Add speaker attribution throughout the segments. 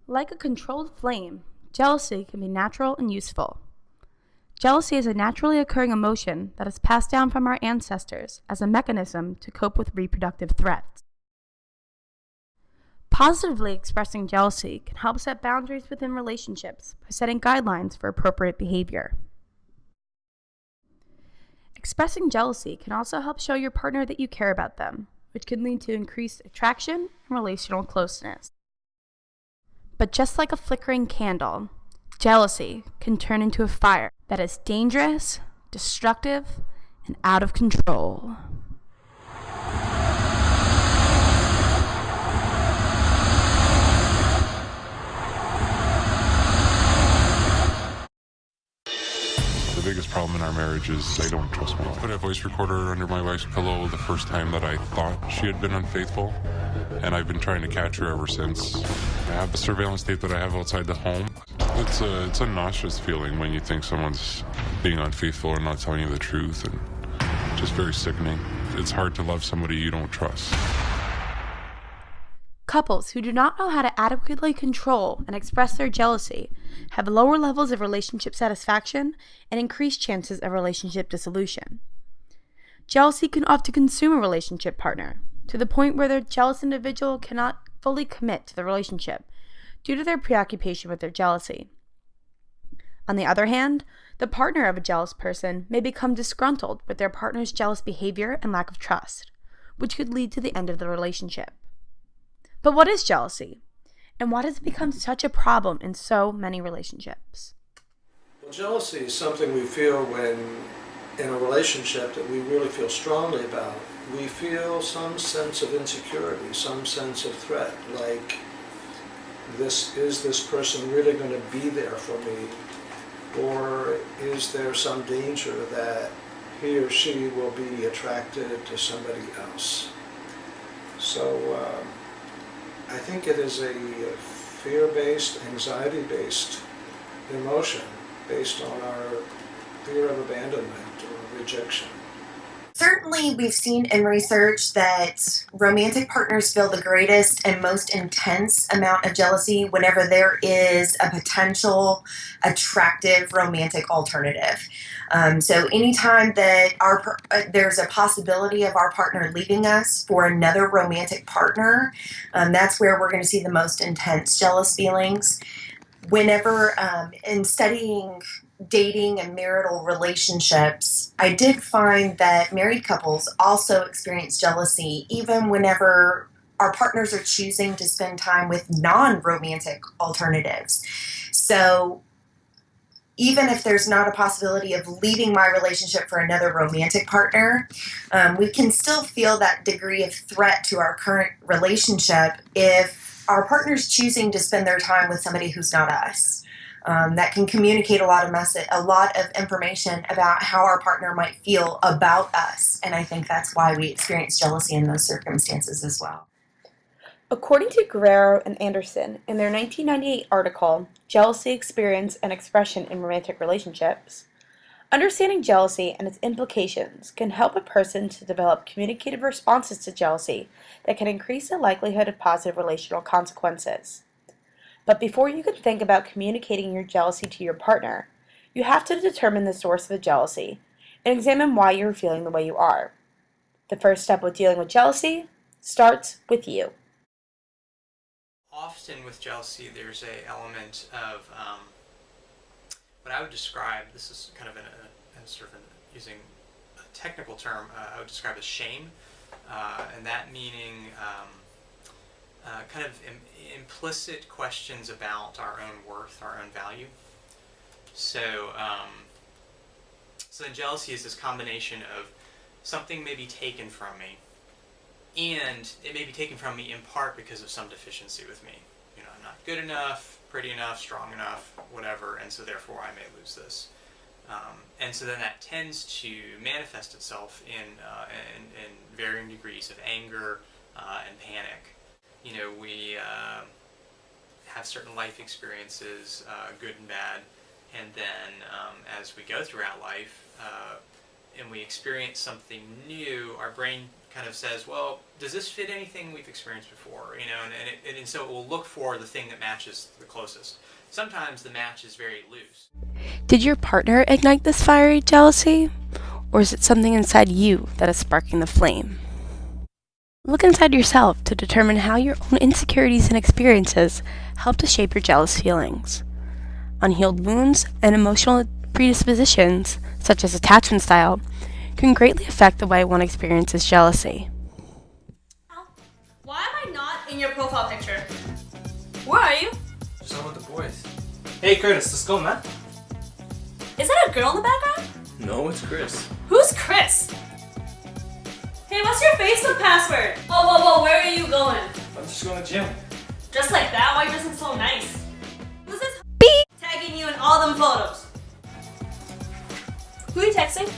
Speaker 1: Like a controlled flame, jealousy can be natural and useful. Jealousy is a naturally occurring emotion that is passed down from our ancestors as a mechanism to cope with reproductive threats. Positively expressing jealousy can help set boundaries within relationships by setting guidelines for appropriate behavior. Expressing jealousy can also help show your partner that you care about them, which can lead to increased attraction and relational closeness. But just like a flickering candle, jealousy can turn into a fire that is dangerous, destructive, and out of control.
Speaker 2: The biggest problem in our marriage is I don't trust my wife. I put a voice recorder under my wife's pillow the first time that I thought she had been unfaithful, and I've been trying to catch her ever since. I have the surveillance tape that I have outside the home. It's a nauseous feeling when you think someone's being unfaithful or not telling you the truth, and just very sickening. It's hard to love somebody you don't trust.
Speaker 1: Couples who do not know how to adequately control and express their jealousy have lower levels of relationship satisfaction and increased chances of relationship dissolution. Jealousy can often consume a relationship partner to the point where the jealous individual cannot fully commit to the relationship due to their preoccupation with their jealousy. On the other hand, the partner of a jealous person may become disgruntled with their partner's jealous behavior and lack of trust, which could lead to the end of the relationship. But what is jealousy? And why does it become such a problem in so many relationships?
Speaker 3: Well, jealousy is something we feel when in a relationship that we really feel strongly about. We feel some sense of insecurity, some sense of threat, like is this person really going to be there for me? Or is there some danger that he or she will be attracted to somebody else? So I think it is a fear-based, anxiety-based emotion based on our fear of abandonment or rejection.
Speaker 4: Certainly, we've seen in research that romantic partners feel the greatest and most intense amount of jealousy whenever there is a potential attractive romantic alternative. So anytime that there's a possibility of our partner leaving us for another romantic partner, that's where we're going to see the most intense jealous feelings. Whenever in studying dating and marital relationships, I did find that married couples also experience jealousy even whenever our partners are choosing to spend time with non-romantic alternatives. So even if there's not a possibility of leaving my relationship for another romantic partner, we can still feel that degree of threat to our current relationship if our partner's choosing to spend their time with somebody who's not us. That can communicate a lot of information about how our partner might feel about us, and I think that's why we experience jealousy in those circumstances as well.
Speaker 1: According to Guerrero and Anderson, in their 1998 article, Jealousy, Experience, and Expression in Romantic Relationships, understanding jealousy and its implications can help a person to develop communicative responses to jealousy that can increase the likelihood of positive relational consequences. But before you can think about communicating your jealousy to your partner, you have to determine the source of the jealousy and examine why you're feeling the way you are. The first step with dealing with jealousy starts with you.
Speaker 5: Often with jealousy, there's an element of what I would describe, this is kind of using a technical term, I would describe as shame, and that meaning kind of implicit questions about our own worth, our own value. So then jealousy is this combination of something may be taken from me, and it may be taken from me in part because of some deficiency with me. You know, I'm not good enough, pretty enough, strong enough, whatever, and so therefore I may lose this. And so then that tends to manifest itself in varying degrees of anger and panic. You know, we have certain life experiences, good and bad, and then as we go throughout life and we experience something new, our brain kind of says, well, does this fit anything we've experienced before? You know, and so it will look for the thing that matches the closest. Sometimes the match is very loose.
Speaker 1: Did your partner ignite this fiery jealousy? Or is it something inside you that is sparking the flame? Look inside yourself to determine how your own insecurities and experiences help to shape your jealous feelings. Unhealed wounds and emotional predispositions, such as attachment style, can greatly affect the way one experiences jealousy.
Speaker 6: Why am I not in your profile picture? Where are you?
Speaker 7: Just on with the boys. Hey Curtis, let's go, man.
Speaker 6: Is that a girl in the background?
Speaker 7: No, it's Chris.
Speaker 6: Who's Chris? Hey, what's your Facebook password? Whoa, where are you going?
Speaker 7: I'm just going to the gym.
Speaker 6: Just like that? Why are you dressing so nice? Who's this
Speaker 1: Beep!
Speaker 6: tagging you in all them photos? Who are you texting?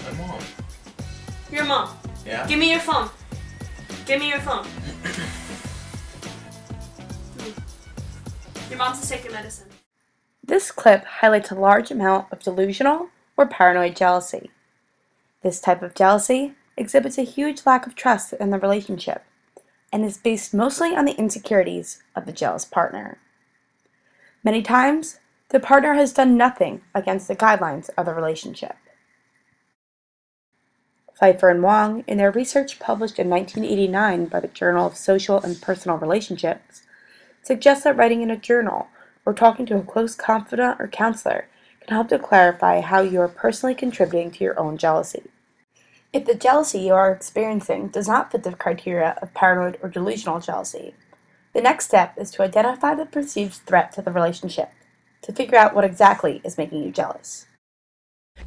Speaker 7: My mom.
Speaker 6: Your mom.
Speaker 7: Yeah?
Speaker 6: Give me your phone. Give me your phone. Your mom says take your medicine.
Speaker 1: This clip highlights a large amount of delusional or paranoid jealousy. This type of jealousy exhibits a huge lack of trust in the relationship and is based mostly on the insecurities of the jealous partner. Many times, the partner has done nothing against the guidelines of the relationship. Pfeiffer and Wong, in their research published in 1989 by the Journal of Social and Personal Relationships, suggest that writing in a journal or talking to a close confidant or counselor can help to clarify how you are personally contributing to your own jealousy. If the jealousy you are experiencing does not fit the criteria of paranoid or delusional jealousy, the next step is to identify the perceived threat to the relationship, to figure out what exactly is making you jealous.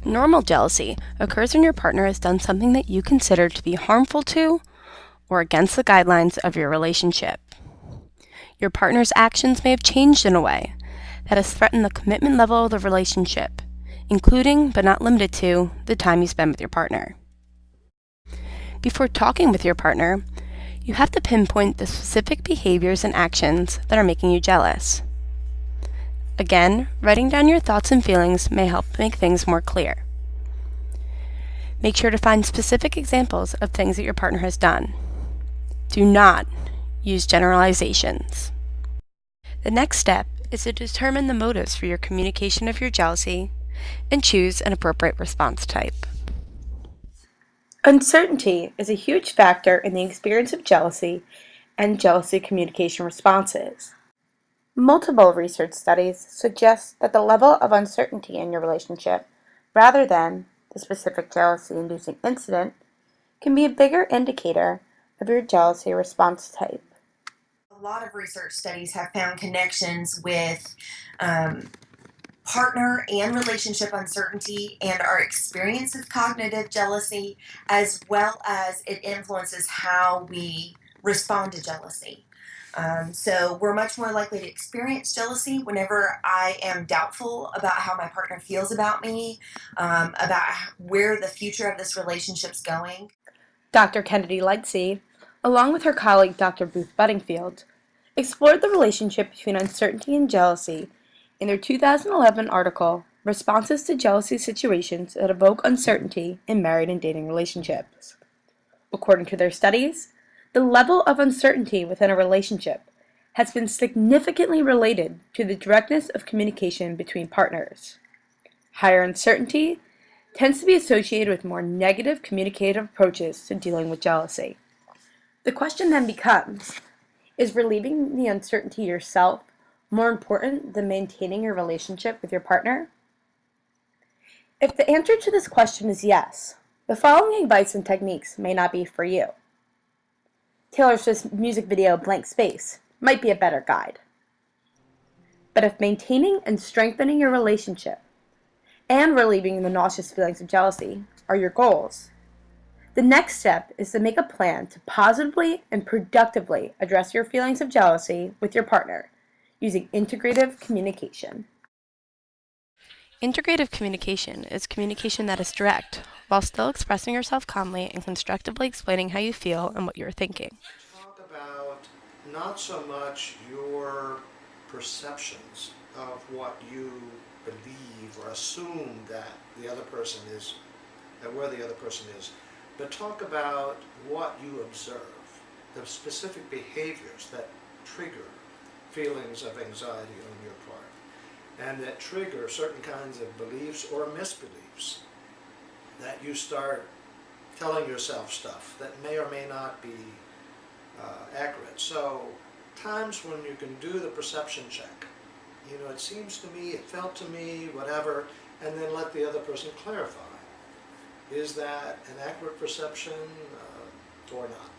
Speaker 1: Normal jealousy occurs when your partner has done something that you consider to be harmful to or against the guidelines of your relationship. Your partner's actions may have changed in a way that has threatened the commitment level of the relationship, including but not limited to the time you spend with your partner. Before talking with your partner, you have to pinpoint the specific behaviors and actions that are making you jealous. Again, writing down your thoughts and feelings may help make things more clear. Make sure to find specific examples of things that your partner has done. Do not use generalizations. The next step is to determine the motives for your communication of your jealousy and choose an appropriate response type. Uncertainty is a huge factor in the experience of jealousy and jealousy communication responses. Multiple research studies suggest that the level of uncertainty in your relationship, rather than the specific jealousy-inducing incident, can be a bigger indicator of your jealousy response type.
Speaker 4: A lot of research studies have found connections with partner and relationship uncertainty and our experience of cognitive jealousy, as well as it influences how we respond to jealousy. So we're much more likely to experience jealousy whenever I am doubtful about how my partner feels about me, about where the future of this relationship's going.
Speaker 1: Dr. Kennedy Lightsey, along with her colleague Dr. Booth Buddingfield, explored the relationship between uncertainty and jealousy in their 2011 article, Responses to Jealousy Situations That Evoke Uncertainty in Married and Dating Relationships. According to their studies, the level of uncertainty within a relationship has been significantly related to the directness of communication between partners. Higher uncertainty tends to be associated with more negative communicative approaches to dealing with jealousy. The question then becomes, is relieving the uncertainty yourself more important than maintaining your relationship with your partner? If the answer to this question is yes, the following advice and techniques may not be for you. Taylor Swift's music video Blank Space might be a better guide. But if maintaining and strengthening your relationship and relieving the nauseous feelings of jealousy are your goals, the next step is to make a plan to positively and productively address your feelings of jealousy with your partner using integrative communication. Integrative communication is communication that is direct, while still expressing yourself calmly and constructively explaining how you feel and what you're thinking.
Speaker 3: Talk about not so much your perceptions of what you believe or assume that the other person is, that where the other person is, but talk about what you observe, the specific behaviors that trigger feelings of anxiety on your part, and that trigger certain kinds of beliefs or misbeliefs, that you start telling yourself stuff that may or may not be accurate. So times when you can do the perception check, you know, it seems to me, it felt to me, whatever, and then let the other person clarify. Is that an accurate perception or not?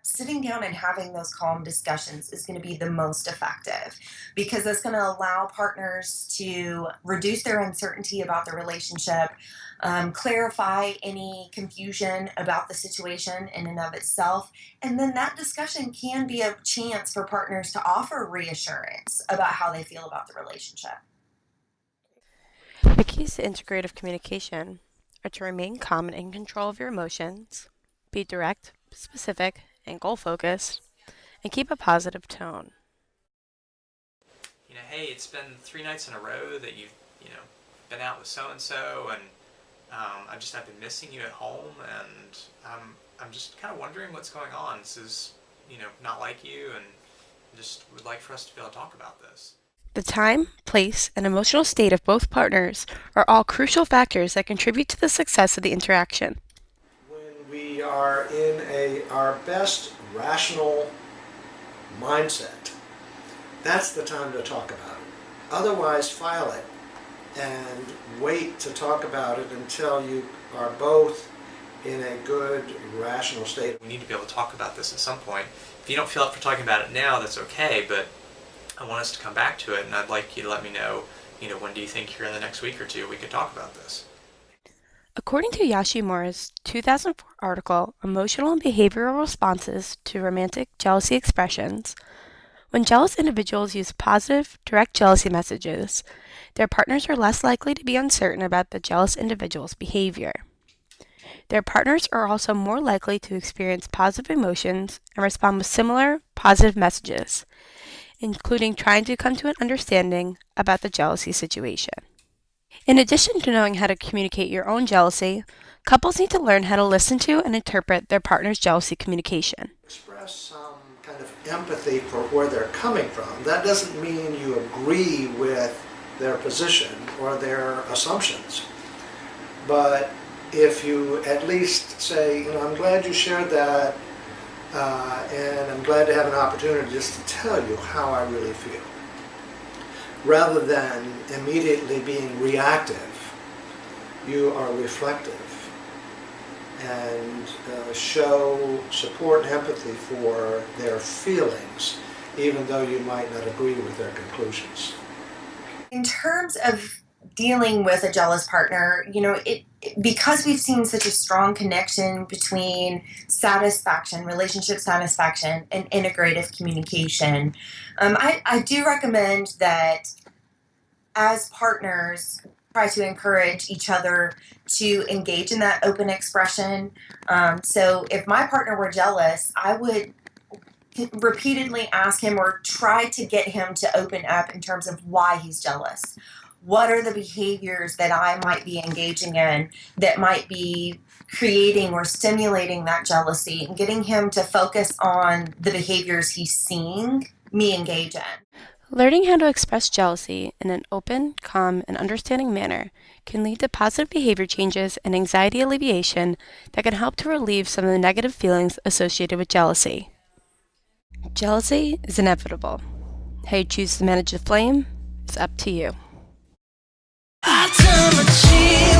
Speaker 4: Sitting down and having those calm discussions is going to be the most effective, because it's going to allow partners to reduce their uncertainty about the relationship, clarify any confusion about the situation in and of itself, and then that discussion can be a chance for partners to offer reassurance about how they feel about the relationship.
Speaker 1: The keys to integrative communication are to remain calm and in control of your emotions, be direct, specific, and goal-focused, and keep a positive tone.
Speaker 5: You know, hey, it's been 3 nights in a row that you've, been out with so-and-so, and I've been missing you at home, and I'm just kind of wondering what's going on. This is, not like you, and just would like for us to be able to talk about this.
Speaker 1: The time, place, and emotional state of both partners are all crucial factors that contribute to the success of the interaction.
Speaker 3: When we are in our best rational mindset, that's the time to talk about it. Otherwise, file it and wait to talk about it until you are both in a good, rational state.
Speaker 5: We need to be able to talk about this at some point. If you don't feel up for talking about it now, that's okay, but I want us to come back to it, and I'd like you to let me know, when do you think here in the next week or two we could talk about this?
Speaker 1: According to Yoshimura's 2004 article, Emotional and Behavioral Responses to Romantic Jealousy Expressions, when jealous individuals use positive, direct jealousy messages, their partners are less likely to be uncertain about the jealous individual's behavior. Their partners are also more likely to experience positive emotions and respond with similar positive messages, including trying to come to an understanding about the jealousy situation. In addition to knowing how to communicate your own jealousy, couples need to learn how to listen to and interpret their partner's jealousy communication.
Speaker 3: Express some kind of empathy for where they're coming from. That doesn't mean you agree with their position or their assumptions. But if you at least say, I'm glad you shared that, and I'm glad to have an opportunity just to tell you how I really feel, rather than immediately being reactive, you are reflective and show support and empathy for their feelings, even though you might not agree with their conclusions.
Speaker 4: In terms of dealing with a jealous partner, because we've seen such a strong connection between satisfaction, relationship satisfaction, and integrative communication, I do recommend that as partners try to encourage each other to engage in that open expression. So if my partner were jealous, I would repeatedly ask him or try to get him to open up in terms of why he's jealous. What are the behaviors that I might be engaging in that might be creating or stimulating that jealousy, and getting him to focus on the behaviors he's seeing me engage in.
Speaker 1: Learning how to express jealousy in an open, calm, and understanding manner can lead to positive behavior changes and anxiety alleviation that can help to relieve some of the negative feelings associated with jealousy. Jealousy is inevitable. How you choose to manage the flame is up to you.
Speaker 8: I turn the chill